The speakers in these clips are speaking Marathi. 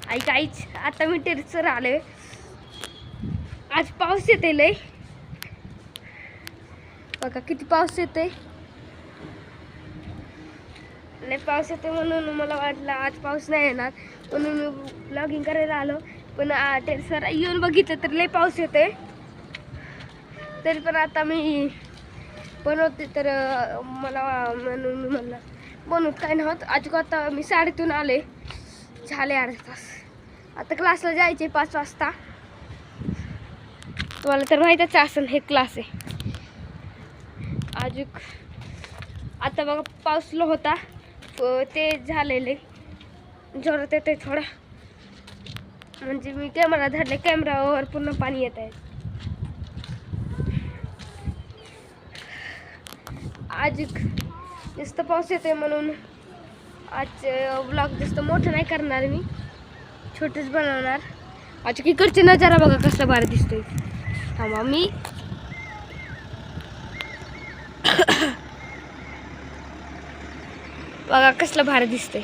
आईच आता मी टेरेसवर आले. आज पाऊस येते लय बघा, किती पाऊस येते. लय पाऊस येते म्हणून मला वाटलं आज पाऊस नाही येणार, म्हणून मी ब्लॉगिंग करायला आलो. पण टेरेसवर येऊन बघितलं तर लय पाऊस येते. तरी पण आता मी बनवते तर मला म्हणून मी म्हणलं बनवत काय नव्हत. अजून आता मी शाळेतून आले, झाले अर्धा तास. आता क्लासला जायचे 5 वाजता. तुम्हाला तर माहीतच असेल हे क्लास आहे. अजून आता बघा पाऊस होता ते झालेले जोरात येते थोडा, म्हणजे मी कॅमेरा धरले, कॅमेरावर पूर्ण पाणी येत आहे. आज जास्त पाऊस येते म्हणून आज व्लॉग जास्त मोठं नाही करणार, मी छोटेच बनवणार. आज इकडचे नजारा बघा कसला भारी दिसतोय. थांबा मी बघा कसला भारी दिसतंय.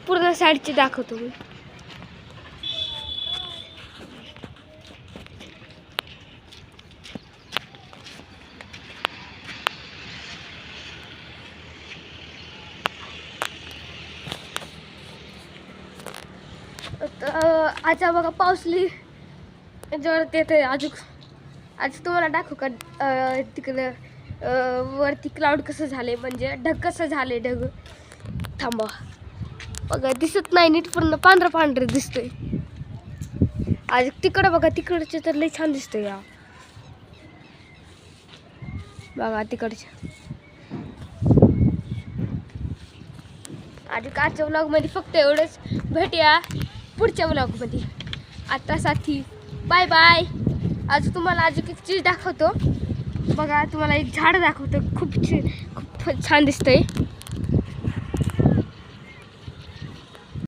पूर्ण साईडची दाखवतो मी. आज बघा पाऊसली जोरात येते. आज तुम्हाला दाखवू का तिकडं वरती क्लाउड कसं झाले, म्हणजे ढग कसं झाले. ढग थांबा बघा, दिसत नाही नीट, पूर्ण पांढरं पांढरं दिसतंय. आज तिकडं बघा, तिकडचे तर लई छान दिसतंय. या बघा तिकडच्या. आज आजच्या व्लॉगमध्ये फक्त एवढंच. भेटूया पुढच्या व्लॉगमध्ये. आतासाठी बाय बाय. आज तुम्हाला अजून एक चीज दाखवतो बघा. तुम्हाला एक झाड दाखवतो, खूप छान दिसतंय.